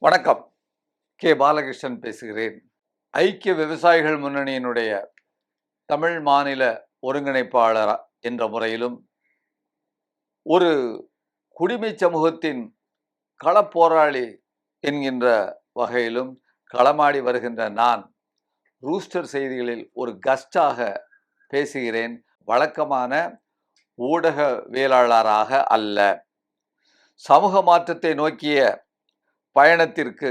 வணக்கம். பாலகிருஷ்ணன் பேசுகிறேன். ஐக்கிய விவசாயிகள் முன்னணியினுடைய தமிழ் மாநில ஒருங்கிணைப்பாளர் என்ற முறையிலும், ஒரு குடிமை சமூகத்தின் களப்போராளி என்கின்ற வகையிலும் களமாடி வருகின்ற நான், ரூஸ்டர் செய்திகளில் ஒரு கஸ்டாக பேசுகிறேன். வழக்கமான ஊடகவியலாளராக அல்ல. சமூக மாற்றத்தை நோக்கிய பயணத்திற்கு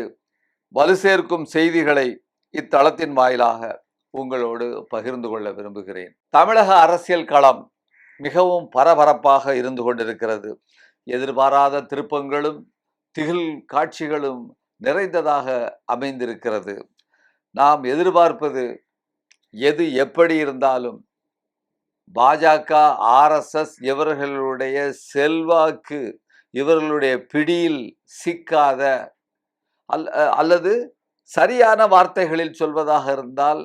வலு சேர்க்கும் செய்திகளை இத்தளத்தின் வாயிலாக உங்களோடு பகிர்ந்து கொள்ள விரும்புகிறேன். தமிழக அரசியல் களம் மிகவும் பரபரப்பாக இருந்து கொண்டிருக்கிறது. எதிர்பாராத திருப்பங்களும் திகில் காட்சிகளும் நிறைந்ததாக அமைந்திருக்கிறது. நாம் எதிர்பார்ப்பது எது எப்படி இருந்தாலும் பாஜக, RSS இவர்களுடைய செல்வாக்கு, இவர்களுடைய பிடியில் சிக்காத அல்லது சரியான வார்த்தைகளில் சொல்வதாக இருந்தால்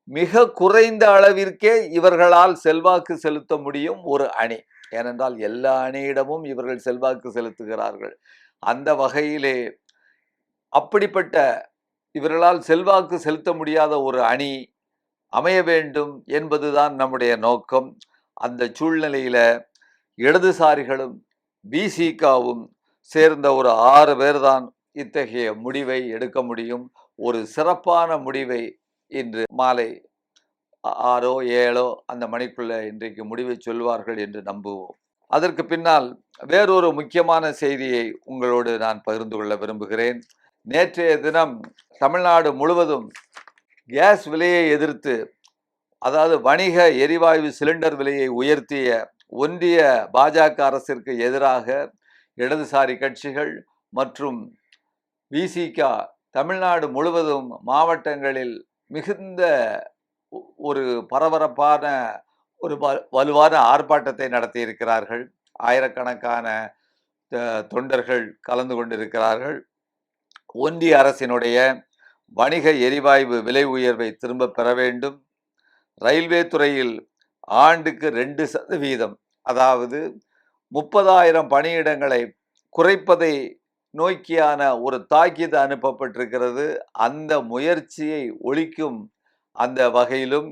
மிக குறைந்த அளவிற்கே இவர்களால் செல்வாக்கு செலுத்த முடியும் ஒரு அணி. ஏனென்றால் எல்லா அணியிடமும் இவர்கள் செல்வாக்கு செலுத்துகிறார்கள். அந்த வகையிலே அப்படிப்பட்ட இவர்களால் செல்வாக்கு செலுத்த முடியாத ஒரு அணி அமைய வேண்டும் என்பதுதான் நம்முடைய நோக்கம். அந்த சூழ்நிலையில இடதுசாரிகளும் பிசிகாவும் சேர்ந்த ஒரு 6 பேர் தான் இத்தகைய முடிவை எடுக்க முடியும். ஒரு சிறப்பான முடிவை இன்று மாலை 6ஓ 7ஓ அந்த மணிக்குள்ள இன்றைக்கு முடிவை சொல்வார்கள் என்று நம்புவோம். அதற்கு பின்னால் வேறொரு முக்கியமான செய்தியை உங்களோடு நான் பகிர்ந்து கொள்ள விரும்புகிறேன். நேற்றைய தினம் தமிழ்நாடு முழுவதும் கேஸ் விலையை எதிர்த்து, அதாவது வணிக எரிவாயு சிலிண்டர் விலையை உயர்த்திய ஒன்றிய பாஜக அரசிற்கு எதிராக இடதுசாரி கட்சிகள் மற்றும் விசிக தமிழ்நாடு முழுவதும் மாவட்டங்களில் மிகுந்த ஒரு பரபரப்பான ஒரு வலுவான ஆர்ப்பாட்டத்தை நடத்தியிருக்கிறார்கள். ஆயிரக்கணக்கான தொண்டர்கள் கலந்து கொண்டிருக்கிறார்கள். ஒன்றிய அரசினுடைய வணிக எரிவாயு விலை உயர்வை திரும்ப பெற வேண்டும். ரயில்வே துறையில் ஆண்டுக்கு 2%, அதாவது 30,000 பணியிடங்களை குறைப்பதை நோக்கியான ஒரு தாக்கீது அனுப்பப்பட்டிருக்கிறது. அந்த முயற்சியை ஒழிக்கும் அந்த வகையிலும்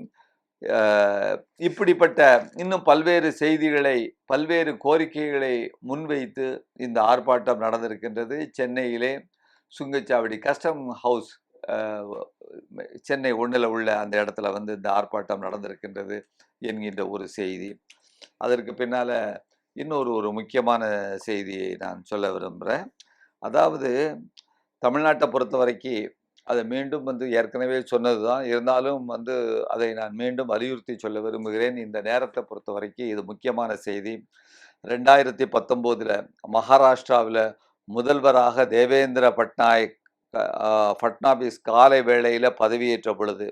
இப்படிப்பட்ட இன்னும் பல்வேறு செய்திகளை, பல்வேறு கோரிக்கைகளை முன்வைத்து இந்த ஆர்ப்பாட்டம் நடந்திருக்கின்றது. சென்னையிலே சுங்கச்சாவடி கஸ்டம் ஹவுஸ் சென்னை 1ல் உள்ள அந்த இடத்துல இந்த ஆர்ப்பாட்டம் நடந்திருக்கின்றது என்கின்ற ஒரு செய்தி. அதற்கு பின்னால இன்னொரு முக்கியமான செய்தியை நான் சொல்ல விரும்புகிறேன். அதாவது தமிழ்நாட்டை பொறுத்த வரைக்கும் அதை மீண்டும் ஏற்கனவே சொன்னது தான், இருந்தாலும் அதை நான் மீண்டும் வலியுறுத்தி சொல்ல விரும்புகிறேன். இந்த நேரத்தை பொறுத்த வரைக்கும் இது முக்கியமான செய்தி. 2019 மகாராஷ்டிராவில் முதல்வராக தேவேந்திர பட்னாவிஸ் காலை வேளையில் பதவியேற்ற பொழுது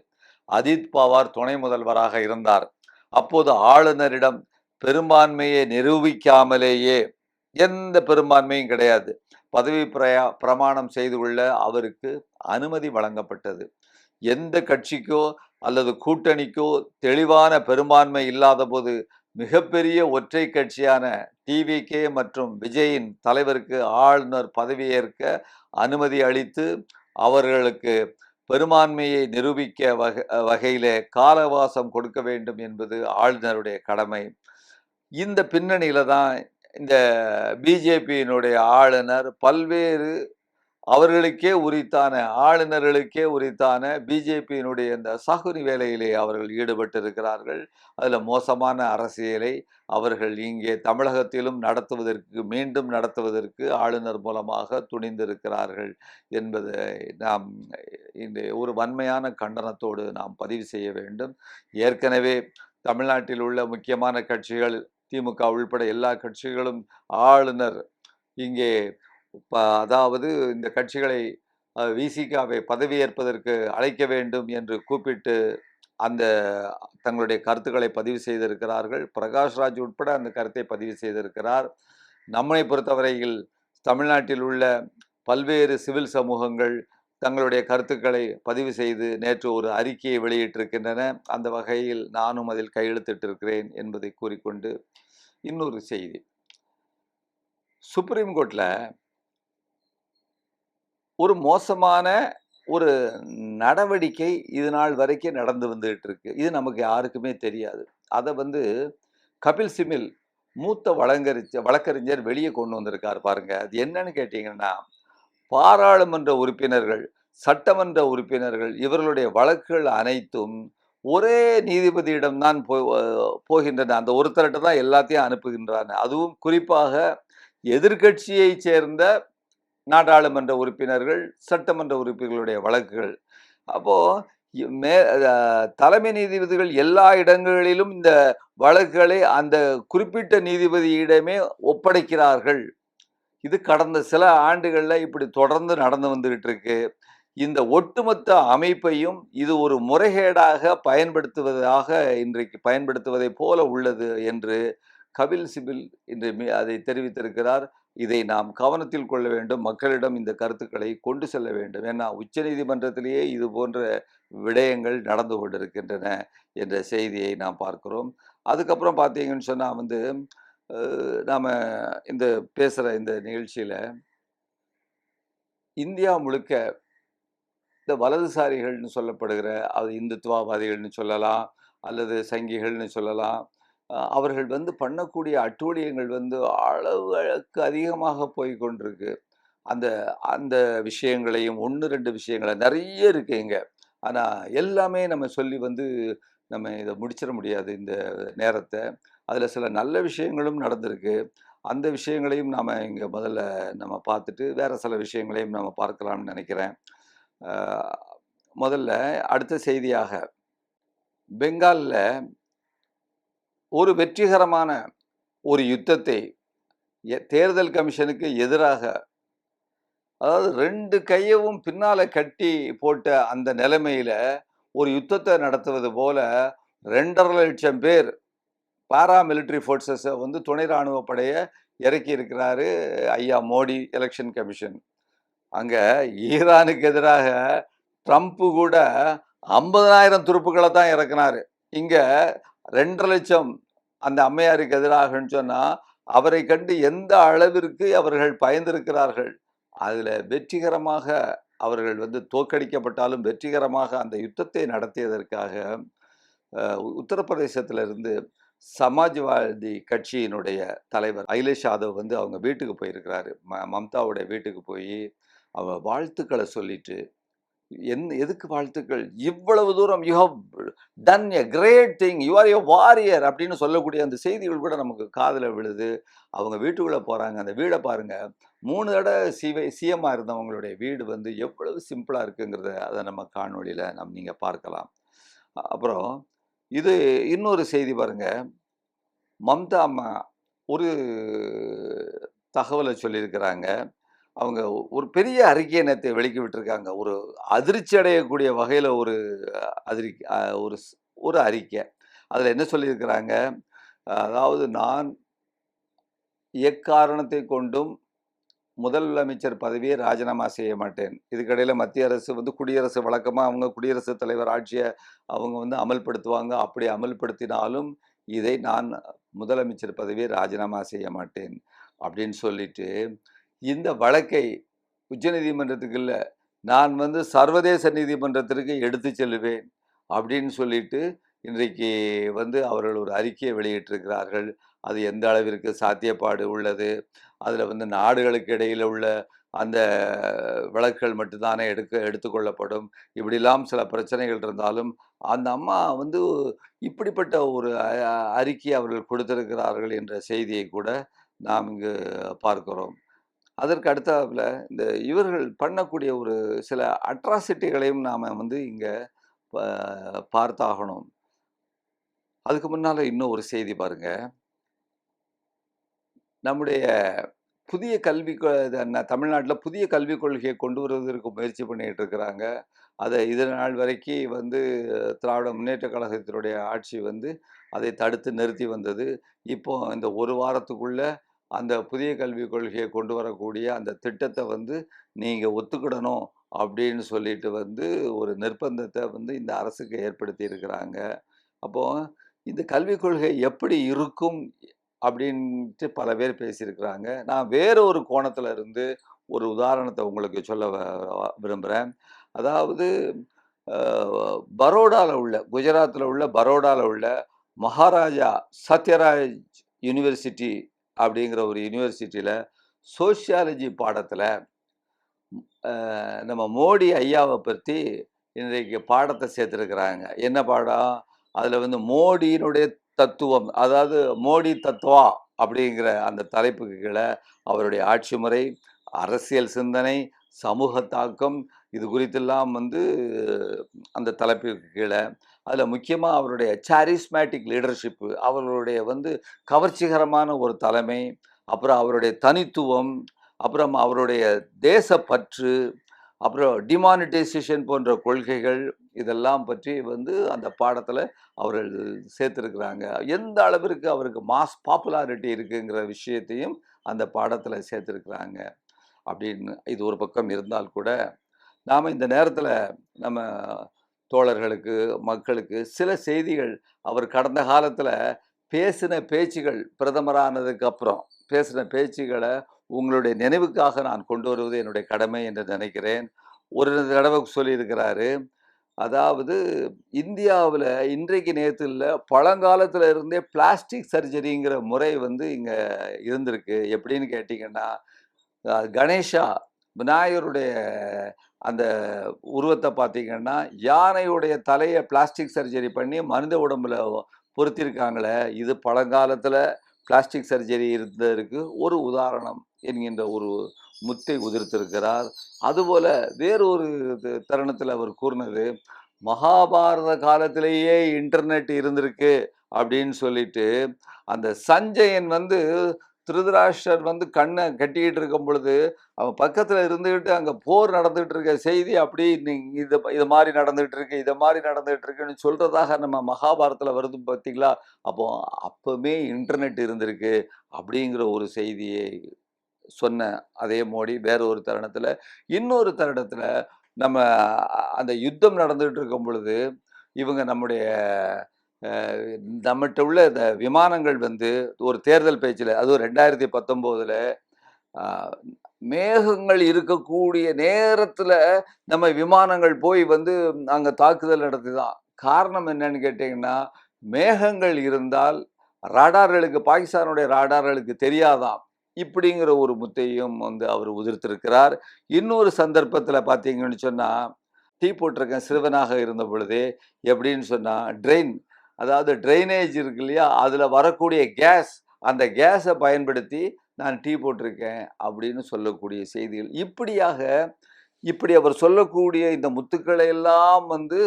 அஜித் பவார் துணை முதல்வராக இருந்தார். அப்போது ஆளுநரிடம் பெரும்பான்மையை நிரூபிக்காமலேயே, எந்த பெரும்பான்மையும் கிடையாது, பதவி பிரமாணம் செய்து கொள்ள அவருக்கு அனுமதி வழங்கப்பட்டது. எந்த கட்சிக்கோ அல்லது கூட்டணிக்கோ தெளிவான பெரும்பான்மை இல்லாத போது மிகப்பெரிய ஒற்றை கட்சியான டிவிகே மற்றும் விஜயின் தலைவருக்கு ஆளுநர் பதவியேற்க அனுமதி அளித்து அவர்களுக்கு பெரும்பான்மையை நிரூபிக்க வகையிலே காலவாசம் கொடுக்க வேண்டும் என்பது ஆளுநருடைய கடமை. இந்த பின்னணியில தான் இந்த பிஜேபியினுடைய ஆளுநர் பல்வேறு ஆளுநர்களுக்கே உரித்தான பிஜேபியினுடைய இந்த சகுனி வேலையிலே அவர்கள் ஈடுபட்டிருக்கிறார்கள். அதில் மோசமான அரசியலை அவர்கள் இங்கே தமிழகத்திலும் மீண்டும் நடத்துவதற்கு ஆளுநர் மூலமாக துணிந்திருக்கிறார்கள் என்பதை நாம் இந்த ஒரு வன்மையான கண்டனத்தோடு நாம் பதிவு செய்ய வேண்டும். ஏற்கனவே தமிழ்நாட்டில் உள்ள முக்கியமான கட்சிகள், திமுக உள்பட எல்லா கட்சிகளும் ஆளுநர் இங்கே அதாவது இந்த கட்சிகளை விசிகாவை பதவியேற்பதற்கு அழைக்க வேண்டும் என்று கூப்பிட்டு அந்த தங்களுடைய கருத்துக்களை பதிவு செய்திருக்கிறார்கள். பிரகாஷ்ராஜ் உட்பட அந்த கருத்தை பதிவு செய்திருக்கிறார். நம்மை பொறுத்தவரையில் தமிழ்நாட்டில் உள்ள பல்வேறு சிவில் சமூகங்கள் தங்களுடைய கருத்துக்களை பதிவு செய்து நேற்று ஒரு அறிக்கையை வெளியிட்டிருக்கின்றன. அந்த வகையில் நானும் அதில் கையெழுத்திட்டிருக்கிறேன் என்பதை கூறிக்கொண்டு இன்னொரு செய்தி. சுப்ரீம் கோர்ட்டில் ஒரு மோசமான ஒரு நடவடிக்கை இது நாள் வரைக்கும் நடந்து வந்துகிட்டு இருக்கு. இது நமக்கு யாருக்குமே தெரியாது. அத வந்து கபில் சிமில் மூத்த வழக்கறிஞர் வெளிய கொண்டு வந்திருக்காரு பாருங்க. அது என்னன்னு கேட்டீங்கன்னா, பாராளுமன்ற உறுப்பினர்கள், சட்டமன்ற உறுப்பினர்கள் இவர்களுடைய வழக்குகள் அனைத்தும் ஒரே நீதிபதியிடம் தான் போகின்றன. அந்த ஒருத்தர்ட்ட தான் எல்லாத்தையும் அனுப்புகின்றாங்க. அதுவும் குறிப்பாக எதிர்க்கட்சியைச் சேர்ந்த நாடாளுமன்ற உறுப்பினர்கள், சட்டமன்ற உறுப்பினர்களுடைய வழக்குகள். அப்போ இ மே அ தலைமை நீதிபதிகள் எல்லா இடங்களிலும் இந்த வழக்குகளை அந்த குறிப்பிட்ட நீதிபதியிடமே ஒப்படைக்கிறார்கள். இது கடந்த சில ஆண்டுகள்ல இப்படி தொடர்ந்து நடந்து வந்துகிட்டு இருக்கு. இந்த ஒட்டுமொத்த அமைப்பையும் இது ஒரு முறைகேடாக பயன்படுத்துவதாக இன்றைக்கு பயன்படுத்துவதைப் போல உள்ளது என்று கபில் சிபில் இன்று அதை தெரிவித்திருக்கிறார். இதை நாம் கவனத்தில் கொள்ள வேண்டும். மக்களிடம் இந்த கருத்துக்களை கொண்டு செல்ல வேண்டும். ஏன்னா உச்சநீதிமன்றத்திலேயே இது போன்ற விடயங்கள் நடந்து கொண்டிருக்கின்றன என்ற செய்தியை நாம் பார்க்கிறோம். அதுக்கப்புறம் பார்த்தீங்கன்னு சொன்னா வந்து, நாம இந்த பேசுற இந்த நிகழ்ச்சியில இந்தியா முழுக்க இந்த வலதுசாரிகள்னு சொல்லப்படுகிற அது இந்துத்துவவாதிகள்னு சொல்லலாம், அல்லது சங்கிகள்னு சொல்லலாம். அவர்கள் வந்து பண்ணக்கூடிய அட்டூழியங்கள் வந்து அளவுக்கு அதிகமாக போய்க் கொண்டிருக்கு. அந்த அந்த விஷயங்களையும் 1, 2 விஷயங்கள நெறைய இருக்குங்க. ஆனா எல்லாமே நம்ம சொல்லி வந்து நம்ம இத முடிச்சிட முடியாது இந்த நேரத்த. அதுல சில நல்ல விஷயங்களும் நடந்திருக்கு. அந்த விஷயங்களையும் நாம இங்க முதல்ல நம்ம பார்த்துட்டு, வேற சில விஷயங்களையும் நம்ம பார்க்கலாம்னு நெனைக்கிறேன். அ முதல்ல அடுத்த செய்தியாக, பெங்கால்ல ஒரு வெற்றிகரமான ஒரு யுத்தத்தை தேர்தல் கமிஷனுக்கு எதிராக, அதாவது 2 கையவும் பின்னால கட்டி போட்ட அந்த நிலைமையில ஒரு யுத்தத்தை நடத்துவது போல 2,50,000 பேர் பாரா மிலிட்டரி ஃபோர்ஸஸ வந்து துணை ராணுவ படைய இறக்கி இருக்கிறாரு ஐயா மோடி எலெக்ஷன் கமிஷன். அங்க ஈரானுக்கு எதிராக ட்ரம்ப் கூட 50,000 துருப்புக்கள தான் இறக்குனாரு. இங்க 2,50,000 அந்த அம்மையாருக்கு எதிராகன்னு சொன்னா, அவரை கண்டு எந்த அளவிற்கு அவர்கள் பயந்திருக்கிறார்கள். அதுல வெற்றிகரமாக அவர்கள் வந்து தோற்கடிக்கப்பட்டாலும் வெற்றிகரமாக அந்த யுத்தத்தை நடத்தியதற்காக உத்தரப்பிரதேசத்திலிருந்து சமாஜ்வாதி கட்சியினுடைய தலைவர் அகிலேஷ் யாதவ் வந்து அவங்க வீட்டுக்கு போயிருக்கிறாரு. மம்தாவுடைய வீட்டுக்கு போயி, வாழ்த்துக்கள சொல்லிட்டு, எதுக்கு வாழ்த்துக்கள்? இவ்வளவு தூரம் you have done a great thing. You are a warrior அப்படின்னு சொல்லக்கூடிய அந்த செய்திகள் கூட நமக்கு காதுல விழுது. அவங்க வீட்டுக்குள்ள போறாங்க. அந்த வீட பாருங்க. 3 தடவ சிஎம்மா இருந்தவங்களுடைய வீடு வந்து எவ்வளவு சிம்பிளா இருக்குங்கிறத அத நம்ம காணொளியில நீங்க பார்க்கலாம். அப்புறம் இது இன்னொரு செய்தி பாருங்க. மம்தா அம்மா ஒரு தகவல சொல்லியிருக்கிறாங்க. அவங்க ஒரு பெரிய அறிக்கைய நேத்து வெளிக்கி விட்டுருக்காங்க. ஒரு அதிர்ச்சி அடையக்கூடிய வகையில ஒரு அதிரிக் அ ஒரு ஸ் ஒரு அறிக்கை. அதுல என்ன சொல்லியிருக்கிறாங்க, அதாவது நான் எக்காரணத்தை கொண்டும் முதலமைச்சர் பதவியை ராஜினாமா செய்ய மாட்டேன். இதுக்கிடையில மத்திய அரசு வந்து குடியரசு வழக்கமா அவங்க குடியரசுத் தலைவர் ஆட்சிய அவங்க வந்து அமல்படுத்துவாங்க. அப்படி அமல்படுத்தினாலும், இதை நான் முதலமைச்சர் பதவியை ராஜினாமா செய்ய மாட்டேன். அப்படின்னு சொல்லிட்டு, இந்த வழக்கை உச்சநீதிமன்றத்துக்கு இல்ல, நான் வந்து சர்வதேச நீதிமன்றத்திற்கு எடுத்துச் செல்லுவேன். அப்படின்னு சொல்லிட்டு, இன்றைக்கு வந்து அவர்கள் ஒரு அறிக்கையை வெளியிட்டிருக்கிறார்கள். அது எந்த அளவிற்கு சாத்தியப்பாடு உள்ளது? அதுல வந்து நாடுகளுக்கு இடையில உள்ள அந்த வழக்குகள் மட்டும் தானே எடுத்துக்கொள்ளப்படும். இப்படிலாம் சில பிரச்சனைகள் இருந்தாலும், அந்த அம்மா வந்து இப்படிப்பட்ட ஒரு அறிக்கையை அவர்கள் கொடுத்திருக்கிறார்கள் என்ற செய்தியை கூட நாம் இங்கு பார்க்கிறோம். அதற்கு அடுத்தாப்புல இந்த இவர்கள் பண்ணக்கூடிய ஒரு சில அட்ராசிட்டிகளையும் நாம வந்து இங்க ப பார்த்தாகணும். அதுக்கு முன்னால இன்னும் ஒரு செய்தி பாருங்க. நம்முடைய புதிய தமிழ்நாட்டுல புதிய கல்விக் கொள்கையை கொண்டு வருவதற்கு முயற்சி பண்ணிட்டு இருக்கிறாங்க. இது நாள் வரைக்கு வந்து திராவிட முன்னேற்றக் கழகத்தினுடைய ஆட்சி வந்து அதை தடுத்து நிறுத்தி வந்தது. இப்போ இந்த 1 வாரத்துக்குள்ள அந்த புதிய கல்விக் கொள்கையை கொண்டு வரக்கூடிய அந்த திட்டத்த வந்து நீங்க ஒத்துக்கிடணும் அப்படின்னு சொல்லிட்டு வந்து ஒரு நிர்பந்தத்த வந்து இந்த அரசுக்கு ஏற்படுத்தி இருக்கிறாங்க. அப்போ இந்த கல்விக் கொள்கை எப்படி இருக்கும் அப்படின்ட்டு பல பேர் பேசியிருக்கிறாங்க. நான் வேற ஒரு கோணத்துல இருந்து ஒரு உதாரணத்தை உங்களுக்கு சொல்ல விரும்புகிறேன். அதாவது பரோடாவில் உள்ள குஜராத்தில் உள்ள பரோடாவில் உள்ள மகாராஜா சத்யராஜ் யூனிவர்சிட்டி அப்படிங்கிற ஒரு யூனிவர்சிட்டியில் சோஷியாலஜி பாடத்தில் நம்ம மோடி ஐயாவை பற்றி இன்றைக்கு பாடத்தை சேர்த்துருக்குறாங்க. என்ன பாடம்? அதில் வந்து மோடியினுடைய தத்துவம், அதாவது மோடி தத்துவா அப்படிங்கிற அந்த தலைப்புக்கு கீழே அவருடைய ஆட்சி முறை, அரசியல் சிந்தனை, சமூக தாக்கம், இது குறித்தெல்லாம் வந்து அந்த தலைப்பிற்கு கீழே அதில் முக்கியமாக அவருடைய சாரிஸ்மேட்டிக் லீடர்ஷிப்பு, அவர்களுடைய வந்து கவர்ச்சிகரமான ஒரு தலைமை, அப்புறம் அவருடைய தனித்துவம், அப்புறம் அவருடைய தேசப்பற்று, அப்புறம் டிமானிட்டைசேஷன் போன்ற கொள்கைகள், இதெல்லாம் பற்றி வந்து அந்த பாடத்தில் அவர்கள் சேர்த்துருக்குறாங்க. எந்த அளவிற்கு அவருக்கு மாஸ் பாப்புலாரிட்டி இருக்குங்கிற விஷயத்தையும் அந்த பாடத்தில் சேர்த்துருக்குறாங்க. அப்படின்னு இது ஒரு பக்கம் இருந்தால் கூட, நாம் இந்த நேரத்தில் நம்ம தோழர்களுக்கு, மக்களுக்கு சில செய்திகள், அவர் கடந்த காலத்தில் பேசின பேச்சுகள், பிரதமரானதுக்கு அப்புறம் பேசின பேச்சுகளை உங்களுடைய நினைவுக்காக நான் கொண்டு வருவது என்னுடைய கடமை என்று நினைக்கிறேன். ஒரு தடவை சொல்லியிருக்கிறாரு, அதாவது இந்தியாவில் இன்றைக்கு நேற்று இல்லை, பழங்காலத்தில் இருந்தே பிளாஸ்டிக் சர்ஜரிங்கிற முறை வந்து இங்கே இருந்திருக்கு. எப்படின்னு கேட்டிங்கன்னா, கணேஷா விநாயகருடைய அந்த உருவத்தை பார்த்தீங்கன்னா, யானையுடைய தலையை பிளாஸ்டிக் சர்ஜரி பண்ணி மனித உடம்புல பொருத்தியிருக்காங்களே, இது பழங்காலத்தில் பிளாஸ்டிக் சர்ஜரி இருந்ததற்கு ஒரு உதாரணம் என்கின்ற ஒரு முத்தை உதிர்த்திருக்கிறார். அதுபோல வேறொரு தருணத்தில் அவர் கூறினது, மகாபாரத காலத்திலேயே இன்டர்நெட் இருந்திருக்கு அப்படின்னு சொல்லிட்டு, அந்த சஞ்சயன் வந்து திருதராஷ்டிரர் வந்து கண்ணை கட்டிக்கிட்டு இருக்கும் பொழுது, அவன் பக்கத்தில் இருந்துக்கிட்டு அங்கே போர் நடந்துகிட்டு இருக்க செய்தி அப்படி இது மாதிரி நடந்துகிட்டு இருக்கு, இதை மாதிரி நடந்துகிட்டு இருக்குன்னு சொல்றதாக நம்ம மகாபாரத்தில் வருது பார்த்தீங்களா? அப்போ அப்பவுமே இன்டர்நெட் இருந்திருக்கு அப்படிங்கிற ஒரு செய்தியை சொன்ன அதே மோடி வேற ஒரு தருணத்தில், இன்னொரு தருணத்தில் நம்ம அந்த யுத்தம் நடந்துகிட்டு இருக்கும் பொழுது, இவங்க நம்மகிட்ட உள்ள இந்த விமானங்கள் வந்து ஒரு தேர்தல் பேச்சில், அதுவும் 2019ல் மேகங்கள் இருக்கக்கூடிய நேரத்தில் நம்ம விமானங்கள் போய் வந்து அங்கே தாக்குதல் நடத்திதான். காரணம் என்னன்னு கேட்டிங்கன்னா, மேகங்கள் இருந்தால் ராடார்களுக்கு, பாகிஸ்தானுடைய ராடார்களுக்கு தெரியாதாம். இப்படிங்கிற ஒரு முத்தையும் வந்து அவர் உதிர்த்திருக்கிறார். இன்னொரு சந்தர்ப்பத்தில் பார்த்தீங்கன்னு சொன்னால், டீ போட்டிருக்கேன் சிறுவனாக இருந்த பொழுதே. எப்படின்னு சொன்னால், அதாவது ட்ரைனேஜ் இருக்கு இல்லையா, அதில் வரக்கூடிய கேஸ், அந்த கேஸை பயன்படுத்தி நான் டீ போட்டிருக்கேன் அப்படின்னு சொல்லக்கூடிய செய்திகள். இப்படி அவர் சொல்லக்கூடிய இந்த முத்துக்களை எல்லாம் வந்து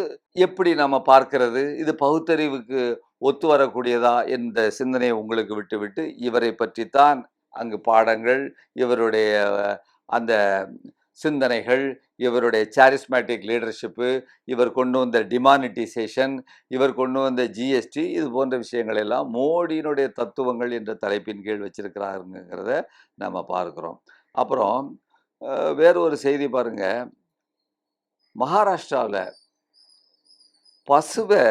எப்படி நம்ம பார்க்கிறது? இது பகுத்தறிவுக்கு ஒத்து வரக்கூடியதா என்ற சிந்தனையை உங்களுக்கு விட்டுவிட்டு, இவரை பற்றித்தான் அங்கு பாடங்கள், இவருடைய அந்த சிந்தனைகள், இவருடைய சாரிஸ்மேட்டிக் லீடர்ஷிப்பு, இவர் கொண்டு வந்த டிமானிட்டைசேஷன், இவர் கொண்டு வந்த ஜிஎஸ்டி, இது போன்ற விஷயங்கள் எல்லாம் மோடியினுடைய தத்துவங்கள் என்ற தலைப்பின் கீழ் வச்சிருக்கிறாருங்கிறத நம்ம பார்க்கிறோம். அப்புறம் வேற ஒரு செய்தி பாருங்க, மகாராஷ்டிராவில் பசுவை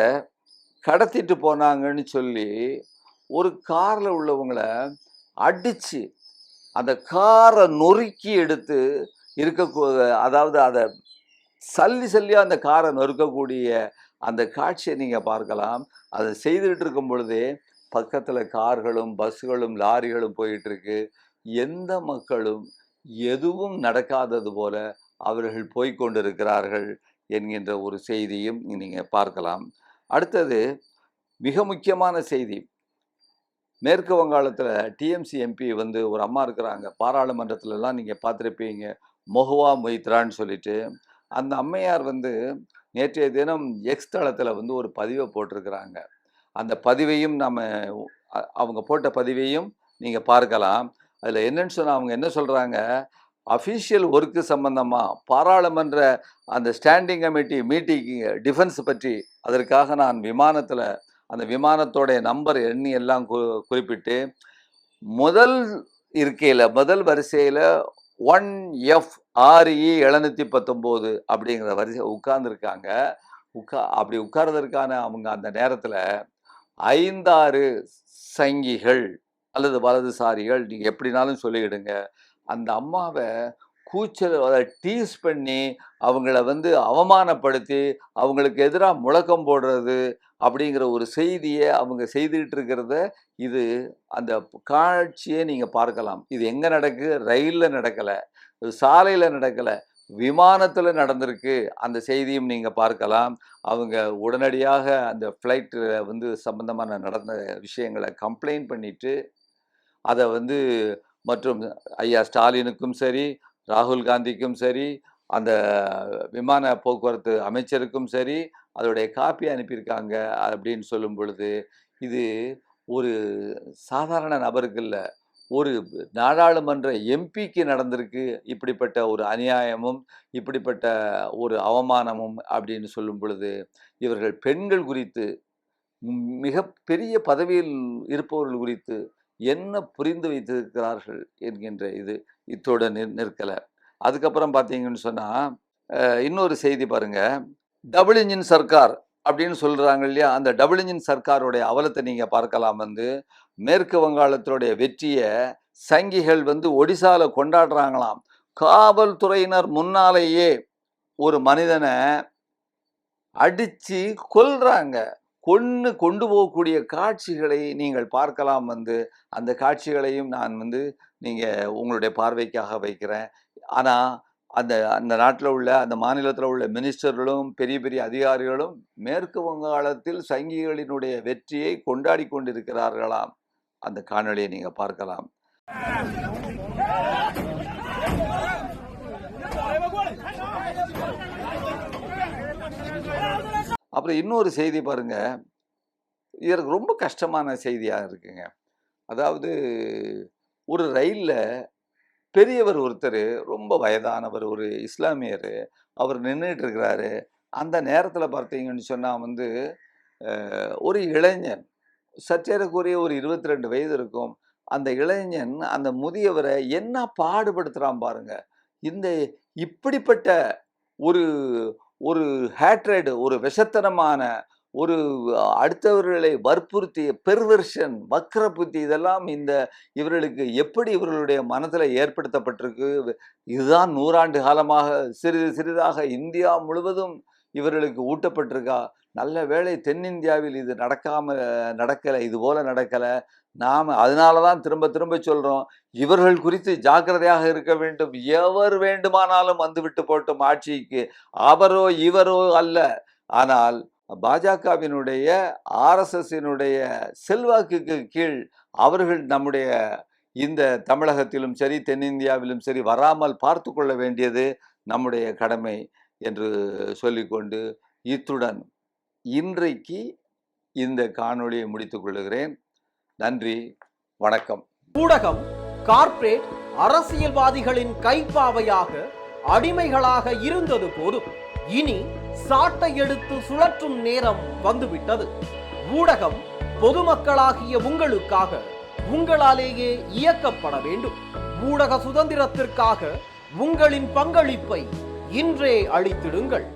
கடத்திட்டு போனாங்கன்னு சொல்லி ஒரு காரில் உள்ளவங்களை அடித்து அந்த காரை நொறுக்கி எடுத்து அதாவது அதை சல்லியாக அந்த காரை நொறுக்கக்கூடிய அந்த காட்சியை நீங்கள் பார்க்கலாம். அதை செய்துகிட்டு இருக்கும் பொழுதே பக்கத்தில் கார்களும் பஸ்ஸுகளும் லாரிகளும் போயிட்டுருக்கு. எந்த மக்களும் எதுவும் நடக்காதது போல அவர்கள் போய்கொண்டிருக்கிறார்கள் என்கின்ற ஒரு செய்தியும் நீங்கள் பார்க்கலாம். அடுத்தது மிக முக்கியமான செய்தி, மேற்கு வங்காளத்தில் டிஎம்சி எம்பி வந்து ஒரு அம்மா இருக்கிறாங்க, பாராளுமன்றத்திலலாம் நீங்கள் பார்த்துருப்பீங்க, மொஹுவா மொய்த்ரான்னு சொல்லிட்டு. அந்த அம்மையார் வந்து நேற்றைய தினம் எக்ஸ் தளத்தில் வந்து ஒரு பதிவை போட்டிருக்கிறாங்க. அந்த பதிவையும் அவங்க போட்ட பதிவையும் நீங்கள் பார்க்கலாம். அதில் என்னன்னு சொன்னால், அவங்க என்ன சொல்கிறாங்க, அஃபீஷியல் ஒர்க்கு சம்பந்தமாக பாராளுமன்ற அந்த ஸ்டாண்டிங் கமிட்டி மீட்டிங் டிஃபென்ஸ் பற்றி, அதற்காக நான் விமானத்தில் அந்த விமானத்தோடைய நம்பர் எண்ணி எல்லாம் குறிப்பிட்டு, முதல் முதல் வரிசையில் 1FRE 719 அப்படிங்கிற வரிசை உட்கார்ந்துருக்காங்க. அப்படி உட்கார்றதற்கான அவங்க அந்த நேரத்தில் 5-6 சங்கிகள் அல்லது வலதுசாரிகள், நீங்கள் எப்படினாலும் சொல்லிவிடுங்க, அந்த அம்மாவை கூச்சல் அதை டீஸ் பண்ணி அவங்கள வந்து அவமானப்படுத்தி அவங்களுக்கு எதிராக முழக்கம் போடுறது அப்படிங்கிற ஒரு செய்தியை அவங்க செய்துகிட்டு இருக்கிறத இது அந்த காட்சியை நீங்கள் பார்க்கலாம். இது எங்கே நடக்கு? ரயிலில் நடக்கலை, சாலையில் நடக்கலை, விமானத்தில் நடந்திருக்கு. அந்த செய்தியும் நீங்கள் பார்க்கலாம். அவங்க உடனடியாக அந்த ஃப்ளைட்டில் வந்து சம்பந்தமான நடந்த விஷயங்களை கம்ப்ளைண்ட் பண்ணிட்டு அதை வந்து மற்றும் ஐயா ஸ்டாலினுக்கும் சரி, ராகுல் காந்திக்கும் சரி, அந்த விமான போக்குவரத்து அமைச்சருக்கும் சரி அதோடைய காப்பி அனுப்பியிருக்காங்க அப்படின்னு சொல்லும் பொழுது, இது ஒரு சாதாரண நபருக்கு இல்லை, ஒரு நாடாளுமன்ற எம்பிக்கு நடந்திருக்கு இப்படிப்பட்ட ஒரு அநியாயமும் இப்படிப்பட்ட ஒரு அவமானமும் அப்படின்னு சொல்லும் பொழுது, இவர்கள் பெண்கள் குறித்து மிக பெரிய பதவியில் இருப்பவர்கள் குறித்து என்ன புரிந்து வைத்திருக்கிறார்கள் என்கின்ற இது இத்தோடு நிற்கலை. அதுக்கப்புறம் பார்த்தீங்கன்னு சொன்னால் இன்னொரு செய்தி பாருங்க, டபுள் இன்ஜின் சர்க்கார் அப்படின்னு சொல்றாங்க இல்லையா, அந்த டபுள் இன்ஜின் சர்க்காருடைய அவலத்தை நீங்க பார்க்கலாம். வந்து மேற்கு வங்காளத்தினுடைய வெற்றியை சங்கிகள் வந்து ஒடிசால கொண்டாடுறாங்களாம். காவல்துறையினர் முன்னாலேயே ஒரு மனிதனை அடிச்சு கொல்றாங்க. கொண்டு போகக்கூடிய காட்சிகளை நீங்கள் பார்க்கலாம். வந்து அந்த காட்சிகளையும் நான் வந்து நீங்க உங்களுடைய பார்வைக்காக வைக்கிறேன். ஆனா அந்த அந்த நாட்டில் உள்ள அந்த மாநிலத்தில் உள்ள மினிஸ்டர்களும் பெரிய பெரிய அதிகாரிகளும் மேற்கு வங்காளத்தில் சங்கிகளினுடைய வெற்றியை கொண்டாடி கொண்டிருக்கிறார்களாம். அந்த காணொளியை நீங்க பார்க்கலாம். அப்புறம் இன்னொரு செய்தி பாருங்க, இதற்கு ரொம்ப கஷ்டமான செய்தியாக இருக்குங்க. அதாவது ஒரு ரயில்ல பெரியவர் ஒருத்தர், ரொம்ப வயதானவர், ஒரு இஸ்லாமியர், அவர் நின்றுட்டு இருக்கிறாரு. அந்த நேரத்தில் பார்த்தீங்கன்னு சொன்னால் வந்து ஒரு இளைஞன், சற்றேறக்குறைய ஒரு 22 வயது இருக்கும். அந்த இளைஞன் அந்த முதியவரை என்ன பாடுபடுத்துகிறான் பாருங்க. இந்த இப்படிப்பட்ட ஒரு ஒரு ஹேட்ரேடு, ஒரு விஷத்தனமான ஒரு அடுத்தவர்களை வற்புறுத்திய பெர்வர்ஷன், வக்ர புத்தி, இதெல்லாம் இவர்களுக்கு எப்படி இவர்களுடைய மனதில் ஏற்படுத்தப்பட்டிருக்கு. இதுதான் 100 ஆண்டு காலமாக சிறிது சிறிதாக இந்தியா முழுவதும் இவர்களுக்கு ஊட்டப்பட்டிருக்கா. நல்ல வேளை தென்னிந்தியாவில் இது நடக்கலை, இது போல நடக்கலை. நாம் அதனால தான் திரும்ப திரும்ப சொல்கிறோம், இவர்கள் குறித்து ஜாக்கிரதையாக இருக்க வேண்டும். எவர் வேண்டுமானாலும் வந்துவிட்டு போட்டும் ஆட்சிக்கு, அவரோ இவரோ அல்ல. ஆனால் பாஜகவினுடைய RSSனுடைய செல்வாக்குக்கு கீழ் அவர்கள் நம்முடைய இந்த தமிழகத்திலும் சரி தென்னிந்தியாவிலும் சரி வராமல் பார்த்து கொள்ள வேண்டியது நம்முடைய கடமை என்று சொல்லிக்கொண்டு இத்துடன் இன்றைக்கு இந்த காணொளியை முடித்துக் கொள்கிறேன். நன்றி, வணக்கம். ஊடகம் கார்ப்பரேட் அரசியல்வாதிகளின் கைப்பாவையாக அடிமைகளாக இருந்தது போதும், இனி சாட்டை எடுத்து சுழற்றும் நேரம் வந்துவிட்டது. ஊடகம் பொதுமக்களாகிய உங்களுக்காக, உங்களாலேயே இயக்கப்பட வேண்டும். ஊடக சுதந்திரத்திற்காக உங்களின் பங்களிப்பை இன்றே அளித்திடுங்கள்.